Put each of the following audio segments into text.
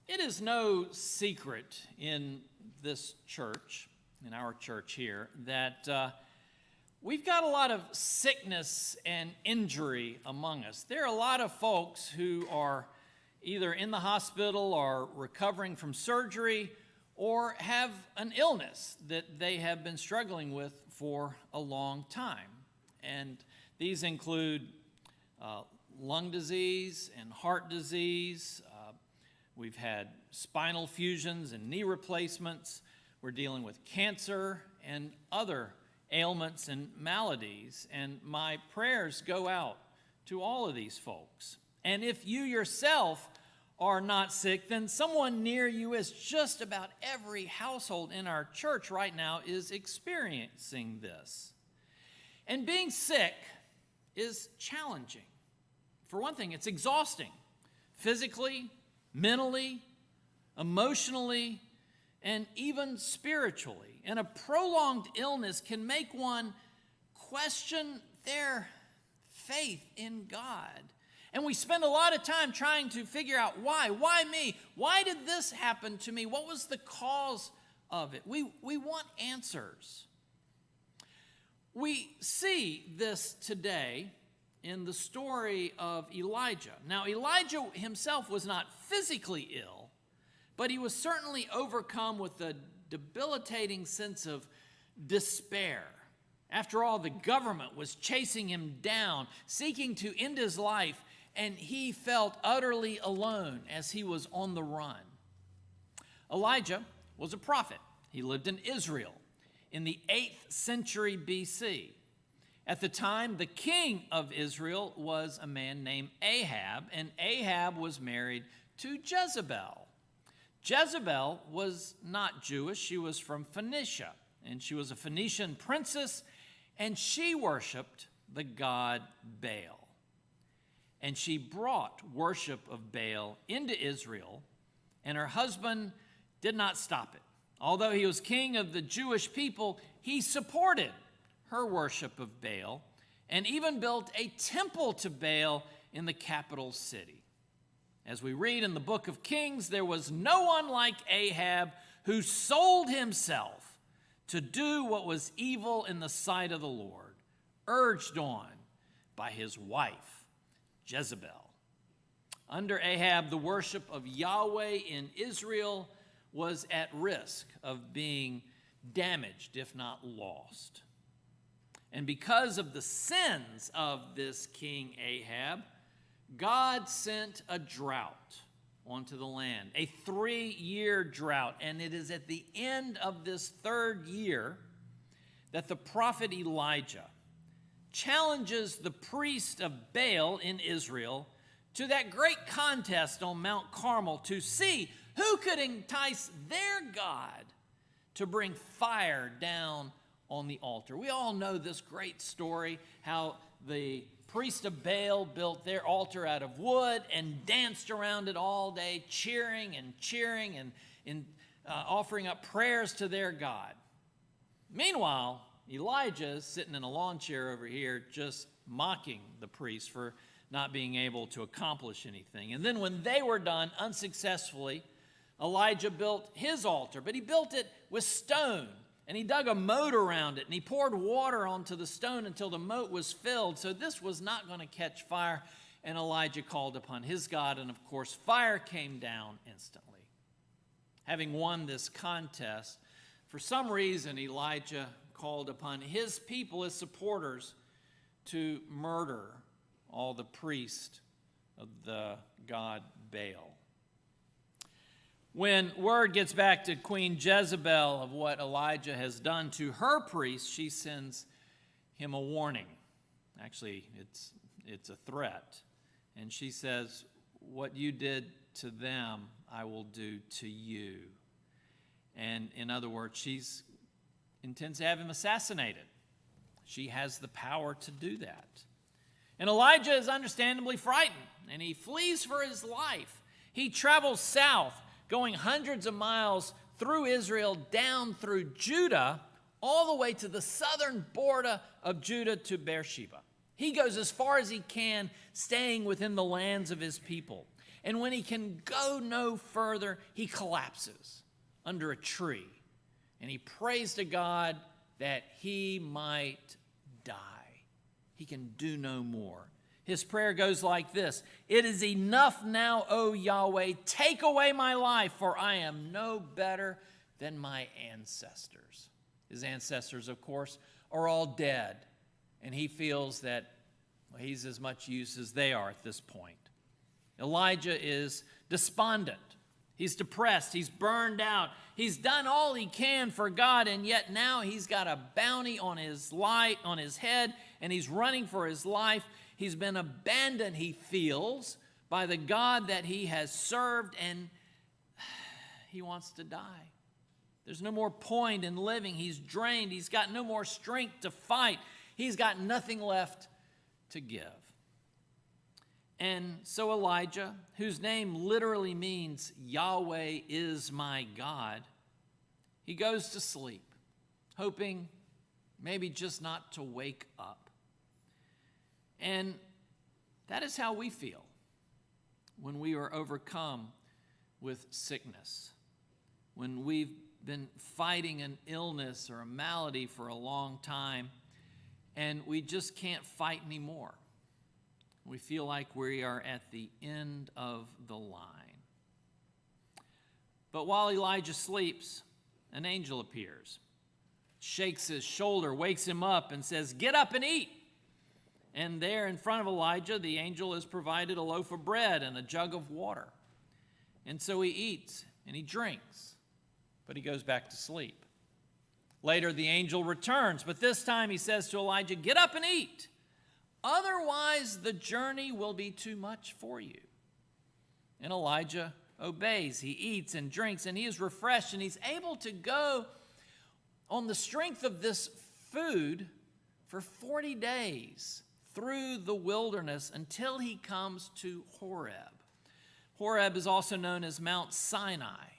It is no secret in this church, in our church here, that we've got a lot of sickness and injury among us. There are a lot of folks who are either in the hospital or recovering from surgery or have an illness that they have been struggling with for a long time. And these include lung disease and heart disease. We've had spinal fusions and knee replacements. We're dealing with cancer and other ailments and maladies. And my prayers go out to all of these folks. And if you yourself are not sick, then someone near you, as just about every household in our church right now is experiencing this. And being sick is challenging. For one thing, it's exhausting, physically, mentally, emotionally, and even spiritually. And a prolonged illness can make one question their faith in God. And we spend a lot of time trying to figure out why. Why me? Why did this happen to me? What was the cause of it? We want answers. We see this today in the story of Elijah. Now, Elijah himself was not physically ill, but he was certainly overcome with a debilitating sense of despair. After all, the government was chasing him down, seeking to end his life, and he felt utterly alone as he was on the run. Elijah was a prophet. He lived in Israel in the 8th century BC. At the time, the king of Israel was a man named Ahab, and Ahab was married to Jezebel. Jezebel was not Jewish. She was from Phoenicia, and she was a Phoenician princess, and she worshiped the god Baal. And she brought worship of Baal into Israel, and her husband did not stop it. Although he was king of the Jewish people, he supported her worship of Baal and even built a temple to Baal in the capital city. As we read in the book of Kings, there was no one like Ahab who sold himself to do what was evil in the sight of the Lord, urged on by his wife, Jezebel. Under Ahab, the worship of Yahweh in Israel was at risk of being damaged, if not lost. And because of the sins of this King Ahab, God sent a drought onto the land, a 3-year drought. And it is at the end of this 3rd year that the prophet Elijah challenges the priest of Baal in Israel to that great contest on Mount Carmel to see who could entice their God to bring fire down on the altar. We all know this great story, how the priest of Baal built their altar out of wood and danced around it all day, cheering and offering up prayers to their God. Meanwhile, Elijah is sitting in a lawn chair over here just mocking the priest for not being able to accomplish anything. And then when they were done unsuccessfully, Elijah built his altar, but he built it with stone. And he dug a moat around it, and he poured water onto the stone until the moat was filled. So this was not going to catch fire. And Elijah called upon his God, and of course, fire came down instantly. Having won this contest, for some reason, Elijah called upon his people, his supporters, to murder all the priests of the god Baal. When word gets back to Queen Jezebel of what Elijah has done to her priests, she sends him a warning. Actually, it's a threat. And she says, "What you did to them, I will do to you." And in other words, she intends to have him assassinated. She has the power to do that. And Elijah is understandably frightened, and he flees for his life. He travels south, going hundreds of miles through Israel, down through Judah, all the way to the southern border of Judah to Beersheba. He goes as far as he can, staying within the lands of his people. And when he can go no further, he collapses under a tree. And he prays to God that he might die. He can do no more. His prayer goes like this: "It is enough now, O Yahweh, take away my life, for I am no better than my ancestors." His ancestors, of course, are all dead, and he feels that he's as much use as they are at this point. Elijah is despondent. He's depressed. He's burned out. He's done all he can for God, and yet now he's got a bounty on his head, and he's running for his life. He's been abandoned, he feels, by the God that he has served, and he wants to die. There's no more point in living. He's drained. He's got no more strength to fight. He's got nothing left to give. And so Elijah, whose name literally means Yahweh is my God, he goes to sleep, hoping maybe just not to wake up. And that is how we feel when we are overcome with sickness, when we've been fighting an illness or a malady for a long time, and we just can't fight anymore. We feel like we are at the end of the line. But while Elijah sleeps, an angel appears, shakes his shoulder, wakes him up, and says, "Get up and eat." And there in front of Elijah, the angel has provided a loaf of bread and a jug of water. And so he eats and he drinks, but he goes back to sleep. Later, the angel returns, but this time he says to Elijah, "Get up and eat. Otherwise, the journey will be too much for you." And Elijah obeys. He eats and drinks, and he is refreshed, and he's able to go on the strength of this food for 40 days through the wilderness until he comes to Horeb. Horeb is also known as Mount Sinai,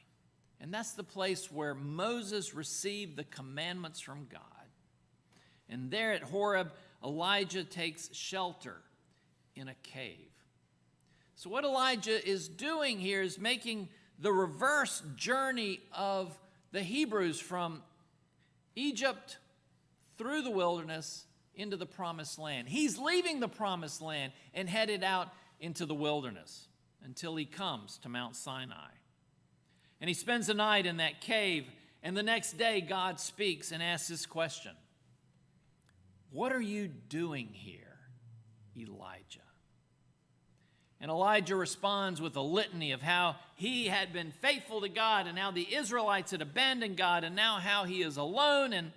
and that's the place where Moses received the commandments from God. And there at Horeb, Elijah takes shelter in a cave. So what Elijah is doing here is making the reverse journey of the Hebrews from Egypt through the wilderness into the promised land. He's leaving the promised land and headed out into the wilderness until he comes to Mount Sinai. And he spends the night in that cave, and the next day God speaks and asks this question: "What are you doing here, Elijah?" And Elijah responds with a litany of how he had been faithful to God and how the Israelites had abandoned God and now how he is alone. And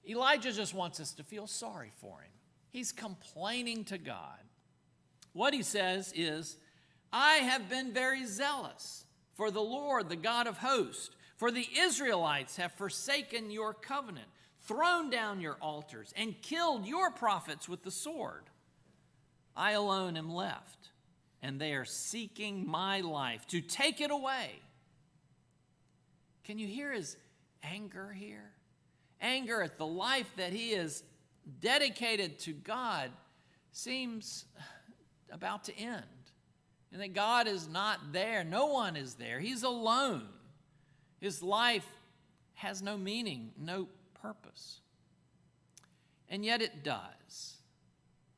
Elijah just wants us to feel sorry for him. He's complaining to God. What he says is, "I have been very zealous for the Lord, the God of hosts, for the Israelites have forsaken your covenant, thrown down your altars, and killed your prophets with the sword. I alone am left, and they are seeking my life to take it away." Can you hear his anger here? Anger at the life that he is dedicated to God seems about to end, and that God is not there. No one is there. He's alone. His life has no meaning, no purpose. And yet it does,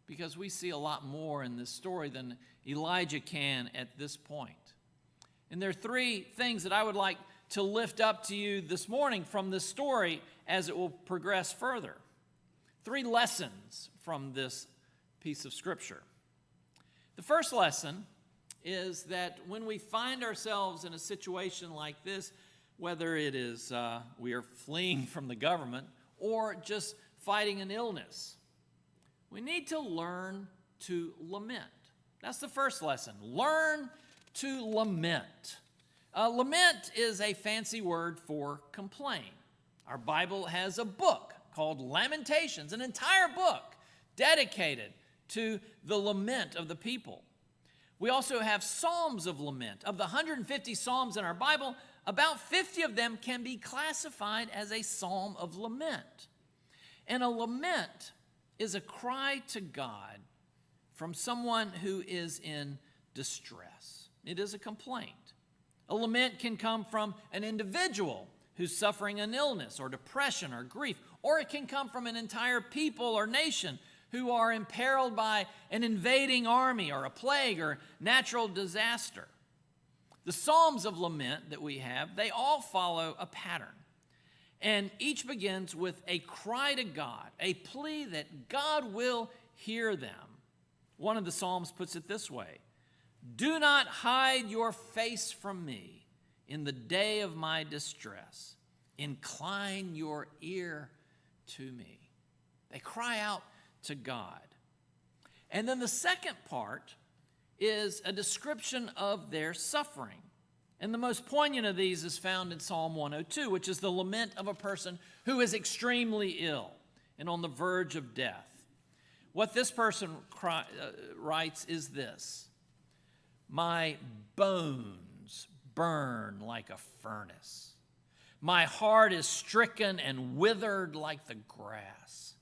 because we see a lot more in this story than Elijah can at this point. And there are three things that I would like to lift up to you this morning from this story as it will progress further. Three lessons from this piece of Scripture. The first lesson is that when we find ourselves in a situation like this, whether it is we are fleeing from the government or just fighting an illness, we need to learn to lament. That's the first lesson. Learn to lament. Lament is a fancy word for complain. Our Bible has a book called Lamentations, an entire book dedicated to the lament of the people. We also have Psalms of lament. Of the 150 Psalms in our Bible, about 50 of them can be classified as a psalm of lament. And a lament is a cry to God from someone who is in distress. It is a complaint. A lament can come from an individual who's suffering an illness or depression or grief, or it can come from an entire people or nation who are imperiled by an invading army or a plague or natural disaster. The Psalms of lament that we have, they all follow a pattern. And each begins with a cry to God, a plea that God will hear them. One of the Psalms puts it this way: "Do not hide your face from me in the day of my distress. Incline your ear to me." They cry out to God. And then the second part is a description of their suffering. And the most poignant of these is found in Psalm 102, which is the lament of a person who is extremely ill and on the verge of death. What this person writes is this: "My bones burn like a furnace. My heart is stricken and withered like the grass.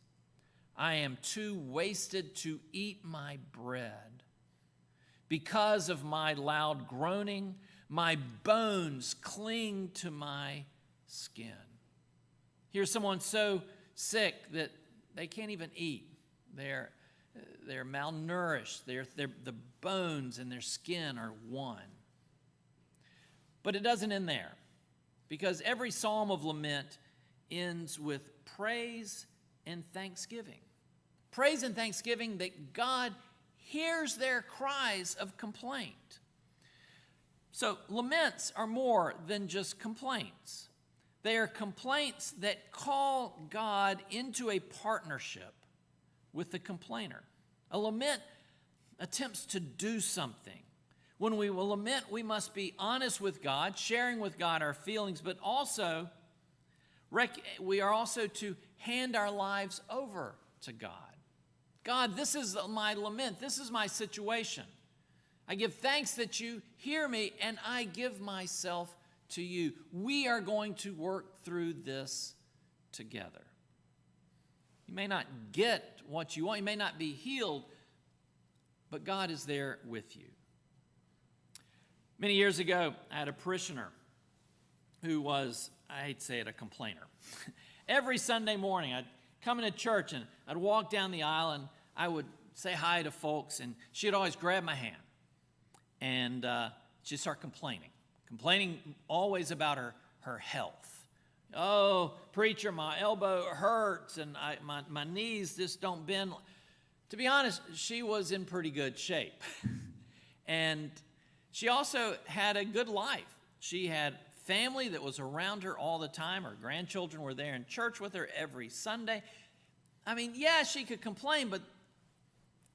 I am too wasted to eat my bread. Because of my loud groaning, my bones cling to my skin." Here's someone so sick that they can't even eat. They're malnourished. The bones and their skin are one. But it doesn't end there, because every psalm of lament ends with praise and thanksgiving. Praise and thanksgiving that God hears their cries of complaint. So laments are more than just complaints. They are complaints that call God into a partnership with the complainer. A lament attempts to do something. When we will lament, we must be honest with God, sharing with God our feelings, but also we are also to hand our lives over to God. God, this is my lament. This is my situation. I give thanks that you hear me, and I give myself to you. We are going to work through this together. You may not get what you want. You may not be healed, but God is there with you. Many years ago, I had a parishioner who was, I hate to say it, a complainer. Every Sunday morning, I'd come into church and I'd walk down the aisle and I would say hi to folks, and she'd always grab my hand and she'd start complaining always about her health. "Oh, preacher, my elbow hurts and my knees just don't bend." To be honest, she was in pretty good shape. And she also had a good life. She had family that was around her all the time. Her grandchildren were there in church with her every Sunday. I mean, yeah, she could complain, but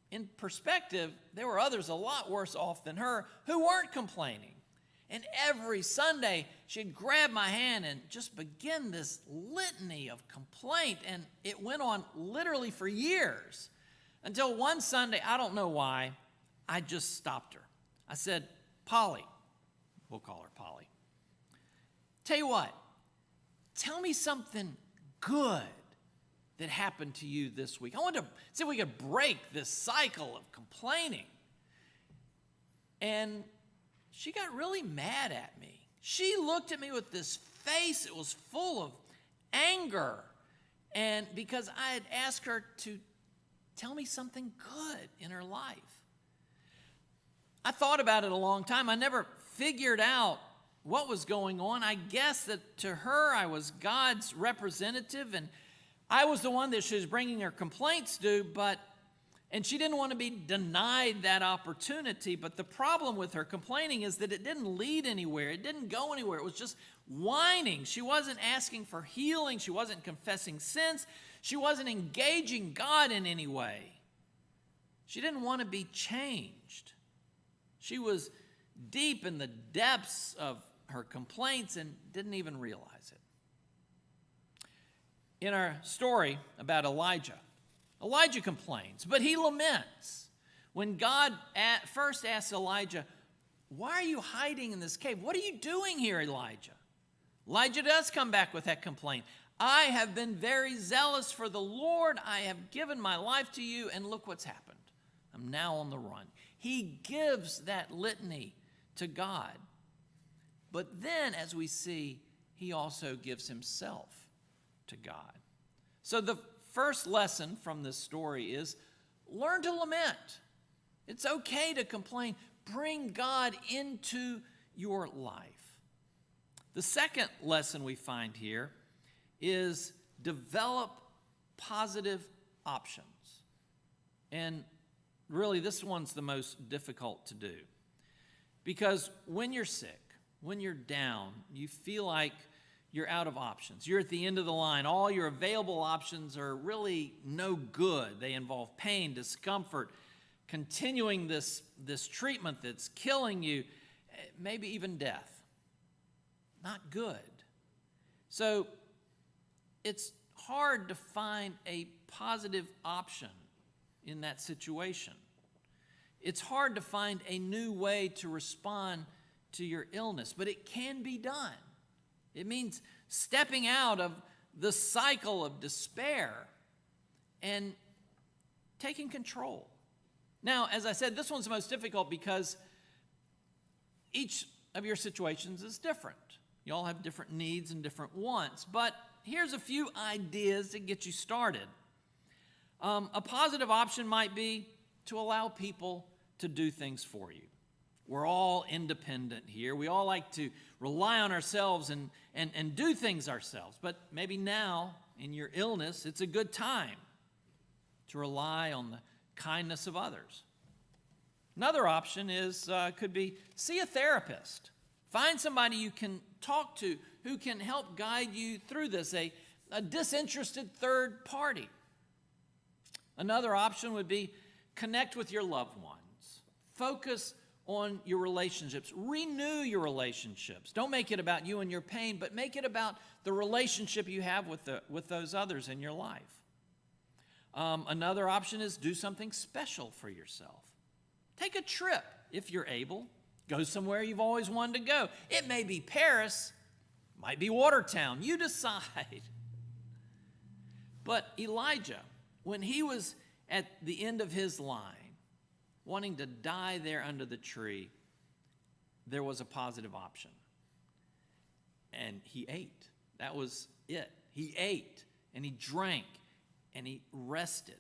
in perspective, there were others a lot worse off than her who weren't complaining. And every Sunday, she'd grab my hand and just begin this litany of complaint. And it went on literally for years. Until one Sunday, I don't know why, I just stopped her. I said, "Polly," we'll call her Polly, "tell you what, tell me something good that happened to you this week. I want to see if we could break this cycle of complaining." And she got really mad at me. She looked at me with this face. It was full of anger. And because I had asked her to tell me something good in her life. I thought about it a long time. I never figured out what was going on. I guess that to her, I was God's representative, and I was the one that she was bringing her complaints to, and she didn't want to be denied that opportunity. But the problem with her complaining is that it didn't lead anywhere. It didn't go anywhere. It was just whining. She wasn't asking for healing. She wasn't confessing sins. She wasn't engaging God in any way. She didn't want to be changed. She was deep in the depths of her complaints and didn't even realize it. In our story about Elijah complains, but he laments. When God first asks Elijah, "Why are you hiding in this cave? What are you doing here, Elijah?" Elijah does come back with that complaint. "I have been very zealous for the Lord. I have given my life to you, and look what's happened. I'm now on the run." He gives that litany to God. But then, as we see, he also gives himself to God. So the first lesson from this story is learn to lament. It's okay to complain. Bring God into your life. The second lesson we find here is develop positive options. And really, this one's the most difficult to do. Because when you're sick, when you're down, you feel like you're out of options. You're at the end of the line. All your available options are really no good. They involve pain, discomfort, continuing this treatment that's killing you, maybe even death. Not good. So it's hard to find a positive option in that situation. It's hard to find a new way to respond to your illness, but it can be done. It means stepping out of the cycle of despair and taking control. Now, as I said, this one's the most difficult because each of your situations is different. You all have different needs and different wants, but here's a few ideas to get you started. A positive option might be to allow people to do things for you. We're all independent here. We all like to rely on ourselves and do things ourselves. But maybe now, in your illness, it's a good time to rely on the kindness of others. Another option could be see a therapist. Find somebody you can talk to who can help guide you through this, a disinterested third party. Another option would be connect with your loved ones. Focus on your relationships. Renew your relationships. Don't make it about you and your pain, but make it about the relationship you have with those others in your life. Another option is do something special for yourself. Take a trip if you're able. Go somewhere you've always wanted to go. It may be Paris, might be Watertown. You decide. But Elijah, when he was at the end of his line, wanting to die there under the tree, there was a positive option. And he ate. That was it. He ate and he drank and he rested.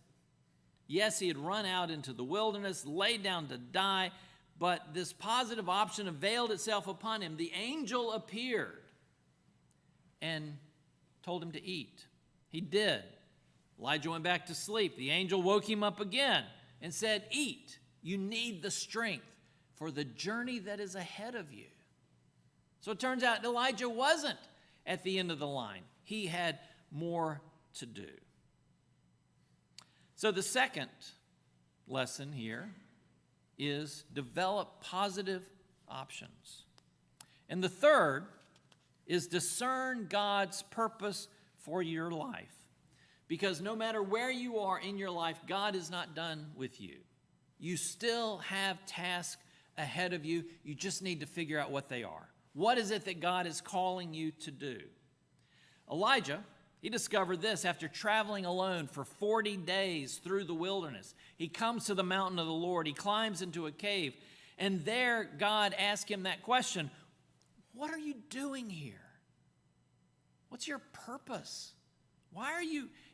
Yes, he had run out into the wilderness, laid down to die, but this positive option availed itself upon him. The angel appeared and told him to eat. He did. Elijah went back to sleep. The angel woke him up again and said, eat. You need the strength for the journey that is ahead of you. So it turns out Elijah wasn't at the end of the line. He had more to do. So the second lesson here is develop positive options. And the third is discern God's purpose for your life. Because no matter where you are in your life, God is not done with you. You still have tasks ahead of you. You just need to figure out what they are. What is it that God is calling you to do? Elijah, he discovered this after traveling alone for 40 days through the wilderness. He comes to the mountain of the Lord. He climbs into a cave. And there God asked him that question, what are you doing here? What's your purpose?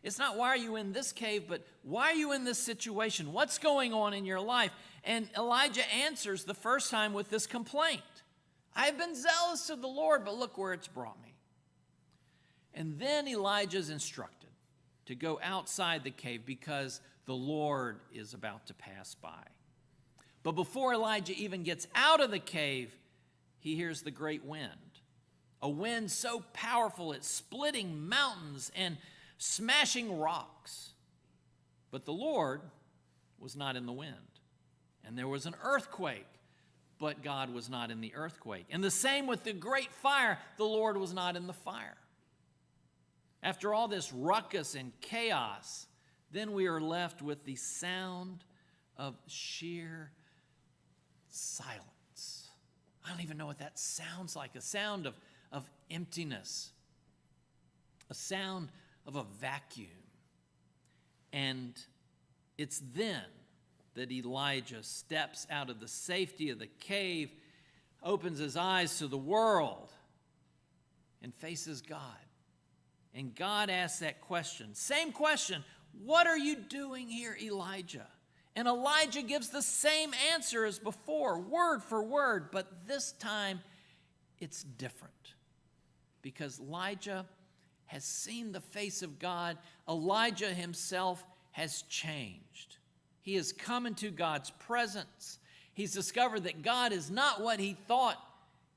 It's not why are you in this cave, but why are you in this situation? What's going on in your life? And Elijah answers the first time with this complaint. I've been zealous of the Lord, but look where it's brought me. And then Elijah's instructed to go outside the cave because the Lord is about to pass by. But before Elijah even gets out of the cave, he hears the great wind. A wind so powerful it's splitting mountains and smashing rocks. But the Lord was not in the wind. And there was an earthquake, but God was not in the earthquake. And the same with the great fire, the Lord was not in the fire. After all this ruckus and chaos, then we are left with the sound of sheer silence. I don't even know what that sounds like. A sound of emptiness. A sound of a vacuum. And it's then that Elijah steps out of the safety of the cave opens his eyes to the world and faces God. And God asks that question, same question, what are you doing here, Elijah? And Elijah gives the same answer as before, word for word, but this time it's different. Because Elijah has seen the face of God. Elijah himself has changed. He has come into God's presence. He's discovered that God is not what he thought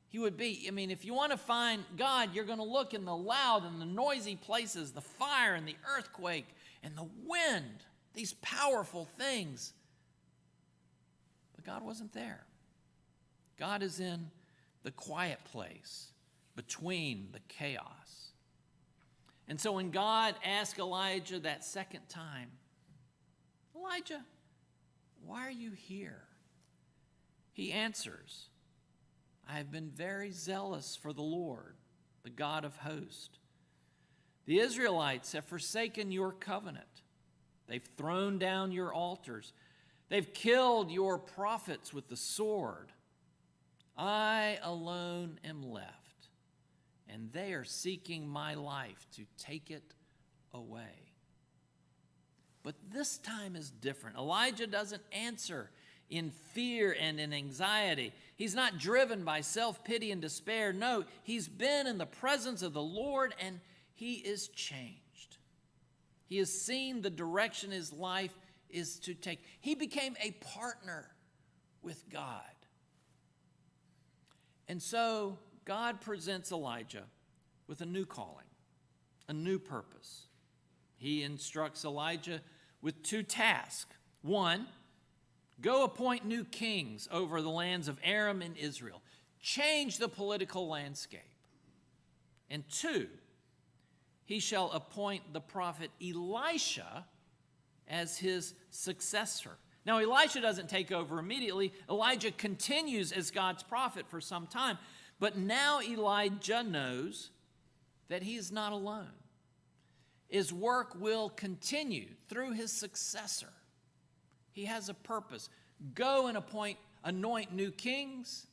he would be. I mean, if you want to find God, you're going to look in the loud and the noisy places, the fire and the earthquake and the wind, these powerful things. But God wasn't there. God is in the quiet place between the chaos. And so when God asked Elijah that second time, Elijah, why are you here? He answers, I have been very zealous for the Lord, the God of hosts. The Israelites have forsaken your covenant. They've thrown down your altars. They've killed your prophets with the sword. I alone am left, and they are seeking my life to take it away. But this time is different. Elijah doesn't answer in fear and in anxiety. He's not driven by self-pity and despair. No, he's been in the presence of the Lord, and he is changed. He has seen the direction his life is to take. He became a partner with God. And so God presents Elijah with a new calling, a new purpose. He instructs Elijah with two tasks. One, go appoint new kings over the lands of Aram and Israel. Change the political landscape. And two, he shall appoint the prophet Elisha as his successor. Now, Elisha doesn't take over immediately. Elijah continues as God's prophet for some time. But now Elijah knows that he is not alone. His work will continue through his successor. He has a purpose. Go and anoint new kings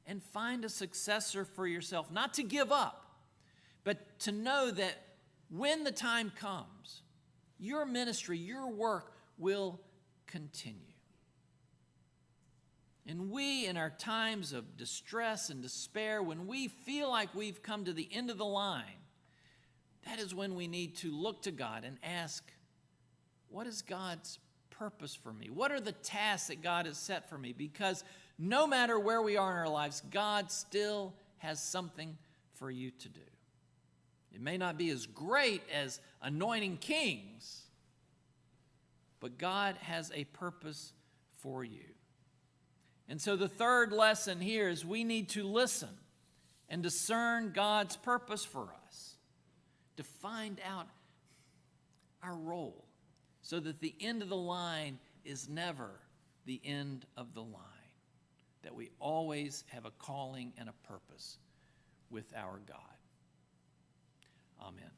and find a successor for yourself. Not to give up, but to know that when the time comes, your ministry, your work will continue. And we, in our times of distress and despair, when we feel like we've come to the end of the line, that is when we need to look to God and ask, what is God's purpose for me? What are the tasks that God has set for me? Because no matter where we are in our lives, God still has something for you to do. It may not be as great as anointing kings, but God has a purpose for you. And so the third lesson here is we need to listen and discern God's purpose for us, to find out our role, so that the end of the line is never the end of the line, that we always have a calling and a purpose with our God. Amen.